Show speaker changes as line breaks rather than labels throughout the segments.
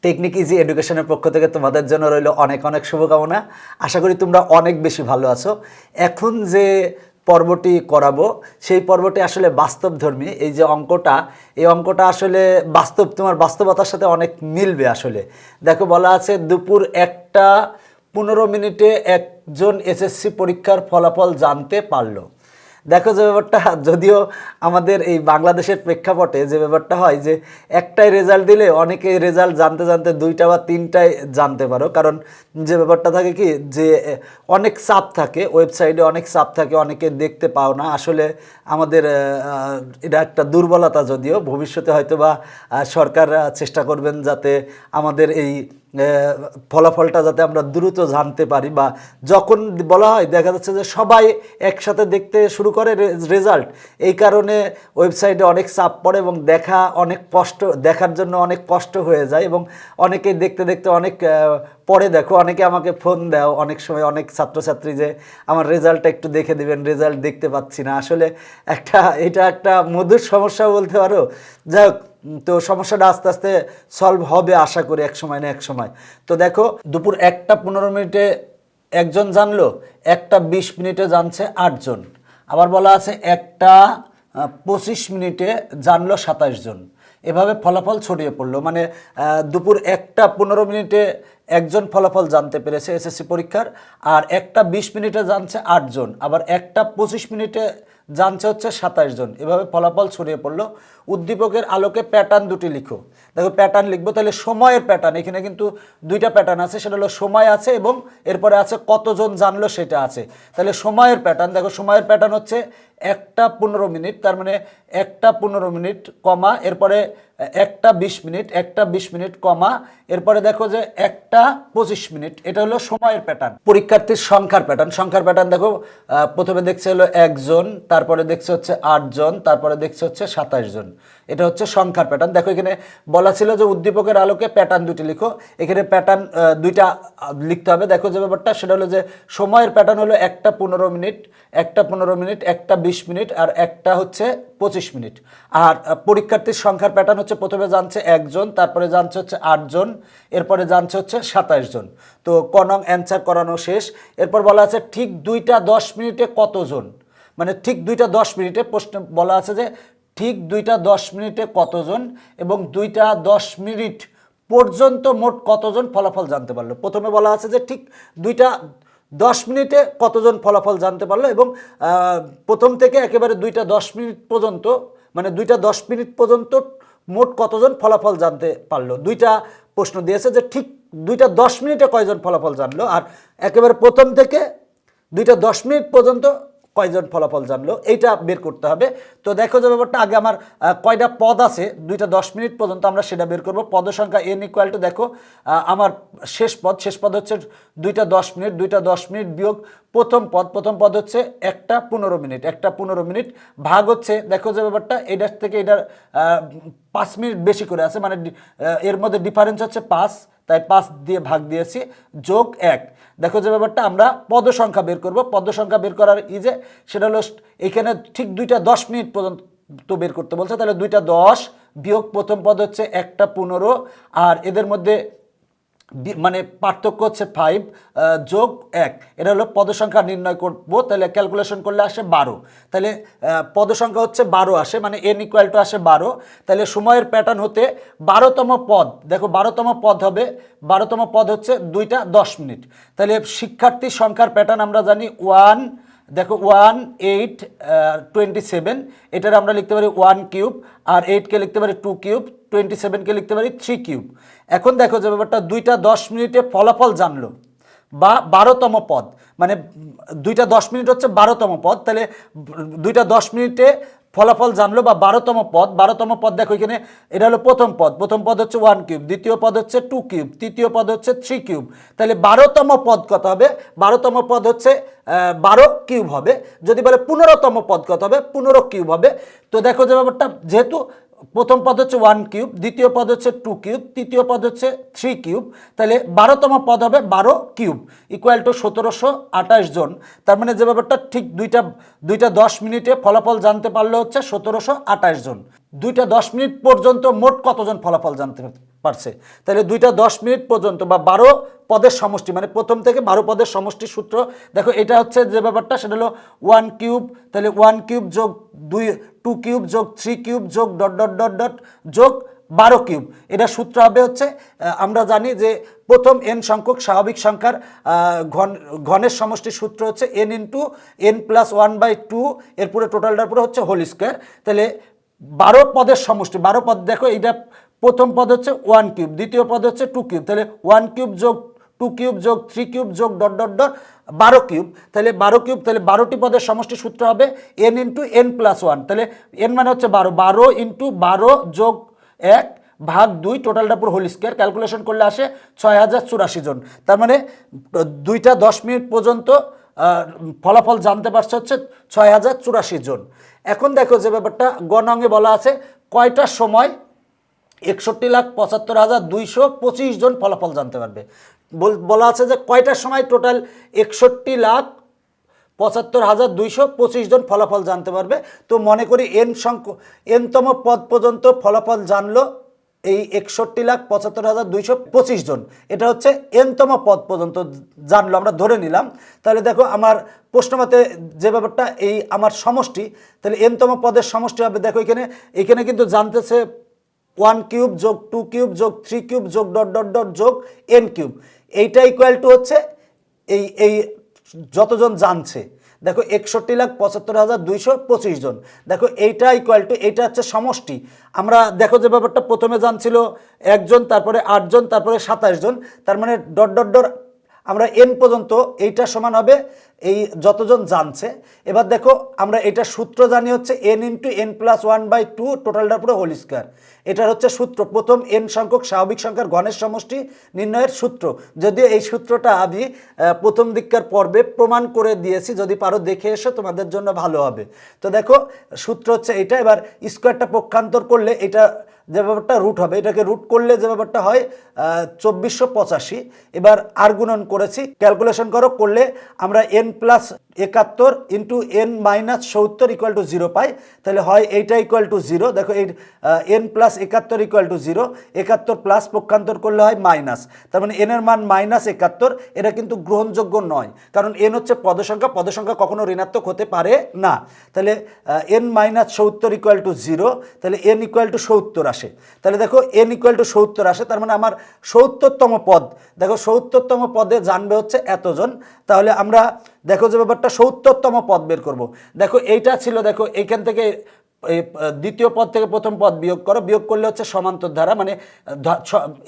Technique easy এডুকেশনের পক্ষ থেকে তোমাদের জন্য রইল অনেক অনেক শুভকামনা। আশা করি তোমরা অনেক বেশি ভালো আছো। এখন যে পর্বটি করাবো সেই পর্বটি আসলে বাস্তবধর্মী। এই যে অঙ্কটা, এই অঙ্কটা আসলে বাস্তব, তোমার বাস্তবতার সাথে অনেক মিলবে। আসলে দেখো, বলা আছে দুপুর 1:15 একজন এসএসসি পরীক্ষার ফলাফল জানতে পারলো। দেখো যে ব্যাপারটা, যদিও আমাদের এই বাংলাদেশের প্রেক্ষাপটে যে ব্যাপারটা হয় যে একটাই রেজাল্ট দিলে অনেকে রেজাল্ট জানতে জানতে 2টা বা 3টায় জানতে পারো। কারণ যে ব্যাপারটা থাকে কি, যে অনেক চাপ থাকে, ওয়েবসাইটে অনেক চাপ থাকে, অনেকে দেখতে পাও না। আসলে আমাদের এটা একটা দুর্বলতা। যদিও ভবিষ্যতে হয়তো বা সরকার চেষ্টা করবেন যাতে আমাদের এই ফলাফলটা যাতে আমরা দ্রুত জানতে পারি, বা যখন বলা হয় দেখা যাচ্ছে যে সবাই একসাথে দেখতে শুরু করে রেজাল্ট, এই কারণে ওয়েবসাইটে অনেক চাপ পড়ে এবং দেখার জন্য অনেক কষ্ট হয়ে যায় এবং অনেকে দেখতে দেখতে অনেক পরে দেখো, অনেকে আমাকে ফোন দাও অনেক সময়, অনেক ছাত্রছাত্রী, যে আমার রেজাল্টটা একটু দেখে দিবেন, রেজাল্ট দেখতে পাচ্ছি না। আসলে এটা একটা মধুর সমস্যা বলতে পারো। যাই হোক, তো সমস্যাটা আস্তে আস্তে সলভ হবে আশা করি, এক সময় না এক সময়। তো দেখো, দুপুর 1:15 একজন জানলো, 1:20 জানছে 8জন। আবার বলা আছে 1:25 জানলো 27 জন। এভাবে ফলাফল ছড়িয়ে পড়লো। মানে দুপুর 1:15 একজন ফলাফল জানতে পেরেছে এসএসসি পরীক্ষার, আর 1:20 জানছে 8জন, আবার 1:25 জানছে হচ্ছে 27 জন। এভাবে ফলাফল ছড়িয়ে পড়লো। উদ্দীপকের আলোকে প্যাটার্ন দুটি লিখো। দেখো, প্যাটার্ন লিখবো, তাহলে সময়ের প্যাটার্ন, এখানে কিন্তু 2টা প্যাটার্ন আছে, সেটা হলো সময় আছে এবং এরপরে আছে কতজন জানলো সেটা আছে। তাহলে সময়ের প্যাটার্ন, দেখো সময়ের প্যাটার্ন হচ্ছে 1:15, তার মানে 1:15 কমা, এরপরে 1:20, 1:20 কমা, এরপরে দেখো যে 1:25। এটা হলো সময়ের প্যাটার্ন। পরীক্ষার্থীর সংখ্যার প্যাটার্ন দেখো, প্রথমে দেখছে হলো 1জন, তারপরে দেখছে হচ্ছে 8জন, তারপরে দেখছে হচ্ছে 27 জন। এটা হচ্ছে সংখ্যার প্যাটার্ন। দেখো, এখানে বলা ছিল যে উদ্দীপকের আলোকে প্যাটার্ন দুটি লিখো। এখানে প্যাটার্ন 2টা লিখতে হবে। দেখো যে ব্যাপারটা, সেটা হলো যে সময়ের প্যাটার্ন হলো 1:15, 1:15, 1:20 আর 1:25। আর পরীক্ষার্থীর সংখ্যার প্যাটার্ন হচ্ছে প্রথমে জানছে 1জন, তারপরে জানছে হচ্ছে 8জন, এরপরে জানছে হচ্ছে 27 জন। তো ক নং অ্যান্সার করানো শেষ। এরপর বলা আছে ঠিক 2:10 কতজন, মানে ঠিক 2:10 প্রশ্ন বলা আছে যে ঠিক 2:10 কতজন এবং 2:10 পর্যন্ত মোট কতজন ফলাফল জানতে পারলো। প্রথমে বলা আছে যে ঠিক 2:10 কতজন ফলাফল জানতে পারলো এবং প্রথম থেকে একেবারে 2:10 পর্যন্ত, মানে 2:10 পর্যন্ত মোট কতজন ফলাফল জানতে পারলো। 2টা প্রশ্ন দিয়েছে যে ঠিক 2:10 কয়জন ফলাফল জানলো, আর একেবারে প্রথম থেকে 2:10 পর্যন্ত কয়জন ফলাফল জানলো, এইটা বের করতে হবে। তো দেখো যে ব্যাপারটা, আগে আমার কয়টা পদ আছে 2:10 পর্যন্ত, আমরা সেটা বের করব। পদ সংখ্যা n = দেখো আমার শেষ পদ হচ্ছে 2:10, 2:10 বিয়োগ প্রথম পদ হচ্ছে 1:15, 1:15 ভাগ হচ্ছে, দেখো যে ব্যাপারটা এটার থেকে এটার 5 মিনিট বেশি করে আছে, মানে এর মধ্যে ডিফারেন্স হচ্ছে 5, তাই 5 দিয়ে ভাগ দিয়েছি, যোগ 1। দেখো যে ব্যাপারটা, আমরা পদ সংখ্যা বের করব। পদ সংখ্যা বের করার সেটা হলো এখানে ঠিক 2:10 পর্যন্ত বের করতে বলছে। তাহলে 2:10 বিয়োগ প্রথম পদ হচ্ছে 1:15, আর এদের মধ্যে মানে পার্থক্য হচ্ছে 5 যোগ 1। এটা হলো পদ সংখ্যা নির্ণয় করবো। তাহলে ক্যালকুলেশন করলে আসে 12। তাহলে পদ সংখ্যা হচ্ছে 12 আসে, মানে n = আসে 12। তাহলে সময়ের প্যাটার্ন হতে 12তম পদ, দেখো 12তম পদ হবে, 12তম পদ হচ্ছে 2:10। তাহলে শিক্ষার্থীর সংখ্যার প্যাটার্ন আমরা জানি 1, দেখো 1:8:27, এটার আমরা লিখতে পারি 1³ আর 8কে লিখতে পারি 2³ 27কে লিখতে পারি 3³ এখন দেখো যে ব্যাপারটা 2:10 ফলাফল জানলো বা 12তম পদ, মানে 2:10 হচ্ছে 12তম পদ। তাহলে 2:10 ফলাফল জানলো বা 12তম পদ দেখো এখানে, এটা হলো প্রথম পদ হচ্ছে 1³ দ্বিতীয় পদ হচ্ছে 2³ তৃতীয় পদ হচ্ছে 3³। তাহলে 12তম পদ কত হবে? 12তম পদ হচ্ছে 12³ হবে। যদি বলে 15তম পদ কত হবে? 15³ হবে। তো দেখো যে ব্যাপারটা, যেহেতু প্রথম পদ হচ্ছে 1³ দ্বিতীয় পদ হচ্ছে 2³ তৃতীয় পদ হচ্ছে 3³, তাহলে 12তম পদ হবে 12³ = 1728 জন। তার মানে যে ব্যাপারটা ঠিক 2:10 ফলাফল জানতে পারলে হচ্ছে 1728 জন। 2টা 10 মিনিট পর্যন্ত মোট কতজন ফলাফল জানতে পারছে। তাহলে 2টা 10 মিনিট পর্যন্ত বা 12 পদের সমষ্টি, মানে প্রথম থেকে 12 পদের সমষ্টি সূত্র। দেখো এটা হচ্ছে যে ব্যাপারটা, সেটা হলো 1 কিউব, তাহলে 1 কিউব যোগ 2 কিউব যোগ 3 কিউব যোগ ডট ডট ডট ডট যোগ 12 কিউব। এটা সূত্র হবে হচ্ছে, আমরা জানি যে প্রথম n সংখ্যক স্বাভাবিক সংখ্যার ঘনের সমষ্টির সূত্র হচ্ছে n ইন্টু n প্লাস 1/2, এরপরে টোটালটার পরে হচ্ছে হোল স্কোয়ার। তাহলে 12 পদের সমষ্টি, 12 পদ, দেখো এইটা প্রথম পদ হচ্ছে 1 কিউব, দ্বিতীয় পদ হচ্ছে 2 কিউব, তাহলে 1 কিউব যোগ 2 কিউব যোগ 3 কিউব যোগ ডট ডট ডট 12 কিউব। তাহলে 12 কিউব, তাহলে 12টি পদের সমষ্টি সূত্র হবে n ইন্টু n প্লাস 1, তাহলে n মানে হচ্ছে 12, 12 ইন্টু 12 যোগ 1 ভাগ 2, টোটালটা পুরো হোল স্কোয়ার। ক্যালকুলেশন করলে আসে 6084 জন। তার মানে 2টা 10 মিনিট পর্যন্ত ফলাফল জানতে পারছে হচ্ছে 6084 জন। এখন দেখো যে ব্যাপারটা গ নঙে বলা আছে কয়টার সময় 61,75,225 জন ফলাফল জানতে পারবে। বলা আছে যে কয়টার সময় টোটাল 61,75,225 জন ফলাফল জানতে পারবে। তো মনে করি এনতম পদ পর্যন্ত ফলাফল জানলো এই 61,75,225 জন, এটা হচ্ছে এনতম পদ পর্যন্ত জানলো, আমরা ধরে নিলাম। তাহলে দেখো আমার প্রশ্নমতে যে ব্যাপারটা, এই আমার সমষ্টি, তাহলে এনতম পদের সমষ্টি হবে, দেখো এখানে কিন্তু জানতেছে 1 কিউব যোগ 2 কিউব যোগ 3 কিউব যোগ ডট ডট ডট যোগ n কিউব, এইটা ইকুয়াল টু হচ্ছে এই যতজন জানছে। দেখো 61,75,225 জন, দেখো এইটা ইকুয়াল টু, এইটা হচ্ছে সমষ্টি। আমরা দেখো যে ব্যাপারটা প্রথমে জানছিল 1 জন, তারপরে 8 জন, তারপরে 27 জন, তার মানে ডট ডট ডট আমরা n পর্যন্ত, এইটা সমান হবে এই যতজন জানছে। এবার দেখো আমরা এটা সূত্র জানি হচ্ছে n ইন্টু n প্লাস 1/2, টোটালটার পুরো হোল স্কোয়ার। এটার হচ্ছে সূত্র, প্রথম n সংখ্যক স্বাভাবিক সংখ্যার ঘনের সমষ্টি নির্ণয়ের সূত্র। যদিও এই সূত্রটা আমি প্রথম দিককার পর্বে প্রমাণ করে দিয়েছি, যদি পারো দেখে এসো, তোমাদের জন্য ভালো হবে। তো দেখো সূত্র হচ্ছে এইটা। এবার স্কোয়ারটা পক্ষান্তর করলে এটা যে ব্যাপারটা রুট হবে, এটাকে রুট করলে যে ব্যাপারটা হয় 2485। এবার আর গুণন করেছি, ক্যালকুলেশন করলে আমরা n plus 71 into n minus 70 equal to 0 পাই। তাহলে হয় এইটা ইকুয়াল টু 0। দেখো এই n plus 71 equal to 0, 71 plus পক্ষান্তর করলে হয় মাইনাস, তার মানে n এর মান মাইনাস 71। এটা কিন্তু গ্রহণযোগ্য নয়, কারণ n হচ্ছে পদসংখ্যা, পদসংখ্যা কখনো ঋণাত্মক হতে পারে না। তাহলে n মাইনাস 70 ইকুয়াল টু 0, তাহলে n ইকুয়াল টু 70 আসে। তাহলে দেখো n ইকুয়াল টু 70 আসে, তার মানে আমার 70তম পদ, দেখো 70তম পদে জানবে হচ্ছে এতজন। তাহলে আমরা দেখো যে ব্যাপারটা 70তম পদ বের করব। দেখো এইটা ছিল, দেখো এইখান থেকে দ্বিতীয় পদ থেকে প্রথম পদ বিয়োগ করো, বিয়োগ করলে হচ্ছে সমান্তর ধারা, মানে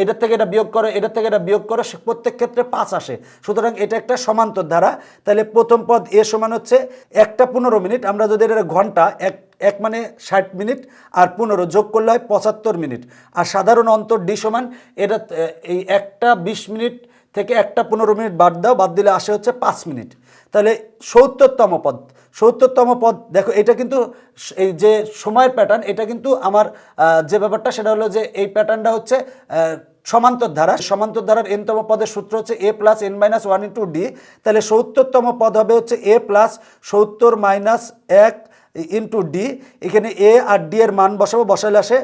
এটার থেকে এটা বিয়োগ করো, এটার থেকে এটা বিয়োগ করো, প্রত্যেক ক্ষেত্রে 5 আসে, সুতরাং এটা একটা সমান্তর ধারা। তাহলে প্রথম পদ এ সমান হচ্ছে 1টা 15 মিনিট, আমরা যদি এটা ঘন্টা, এক মানে 60 মিনিট, আর 15 যোগ করলে হয় 75 মিনিট। আর সাধারণ অন্তর ডি সমান, এটা এই 1টা 20 মিনিট থেকে 1টা 15 মিনিট বাদ দাও, বাদ দিলে আসে হচ্ছে 5 মিনিট। তাহলে 70তম পদ, 70তম পদ, দেখো এটা কিন্তু এই যে সময়ের প্যাটার্ন, এটা কিন্তু আমার যে ব্যাপারটা সেটা হলো যে এই প্যাটার্নটা হচ্ছে সমান্তর ধারা। সমান্তর ধারার nতম পদের সূত্র হচ্ছে a plus n minus 1 into D. তাহলে 70তম পদ হবে হচ্ছে a plus 70 minus 1 into D. এখানে এ আর ডি এর মান বসাবো, বসালে আসে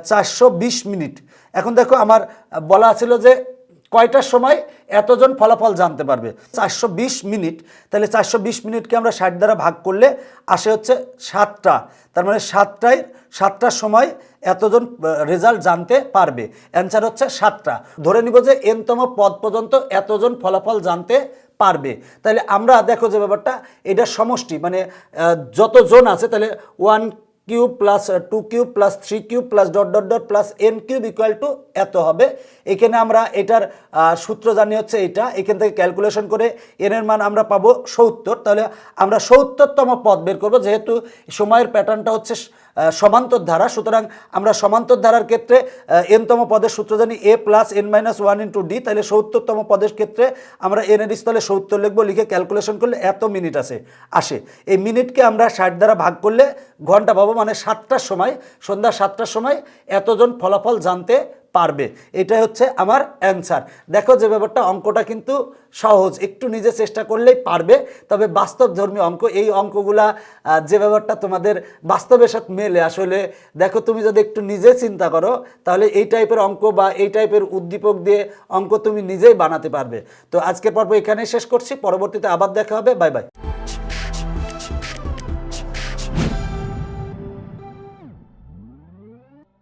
420 মিনিট। এখন দেখো আমার বলা ছিল যে কয়টার সময় এতজন ফলাফল জানতে পারবে, 420 মিনিট। তাহলে 420 মিনিটকে আমরা 60 দ্বারা ভাগ করলে আসে হচ্ছে 7টা, তার মানে 7টার সময় এতজন রেজাল্ট জানতে পারবে। অ্যান্সার হচ্ছে 7টা। ধরে নিব যে nতম পদ পর্যন্ত এতজন ফলাফল জানতে পারবে। তাহলে আমরা দেখো যে ব্যাপারটা, এটা সমষ্টি, মানে যতজন আছে, তাহলে 1 cube plus 2 cube plus 3 cube plus dot dot dot plus n cube equal to এত হবে। এখানে আমরা এটার সূত্র জানি হচ্ছে এইটা, এখান থেকে ক্যালকুলেশন করে n এর মান আমরা পাবো 70। তাহলে আমরা 70তম পদ বের করবো, যেহেতু সময়ের প্যাটার্নটা হচ্ছে সমান্তর ধারা, সুতরাং আমরা সমান্তর ধারার ক্ষেত্রে nতম পদের সূত্র জানি a plus n minus 1 into D. তাহলে 70তম পদের ক্ষেত্রে আমরা n এর স্থলে 70 লিখবো, লিখে ক্যালকুলেশন করলে এত মিনিট আসে। এই মিনিটকে আমরা 60 দ্বারা ভাগ করলে ঘন্টা পাবো, মানে 7টার সময়, সন্ধ্যা 7টার সময় এতজন ফলাফল জানতে পারবে। এটাই হচ্ছে আমার অ্যান্সার। দেখো যে ব্যাপারটা, অঙ্কটা কিন্তু সহজ, একটু নিজে চেষ্টা করলেই পারবে। তবে বাস্তবধর্মী অঙ্ক, এই অঙ্কগুলা যে ব্যাপারটা তোমাদের বাস্তবের সাথে মেলে, আসলে দেখো তুমি যদি একটু নিজে চিন্তা করো তাহলে এই টাইপের অঙ্ক বা এই টাইপের উদ্দীপক দিয়ে অঙ্ক তুমি নিজেই বানাতে পারবে। তো আজকের পর্ব এখানেই শেষ করছি, পরবর্তীতে আবার দেখা হবে। Bye bye.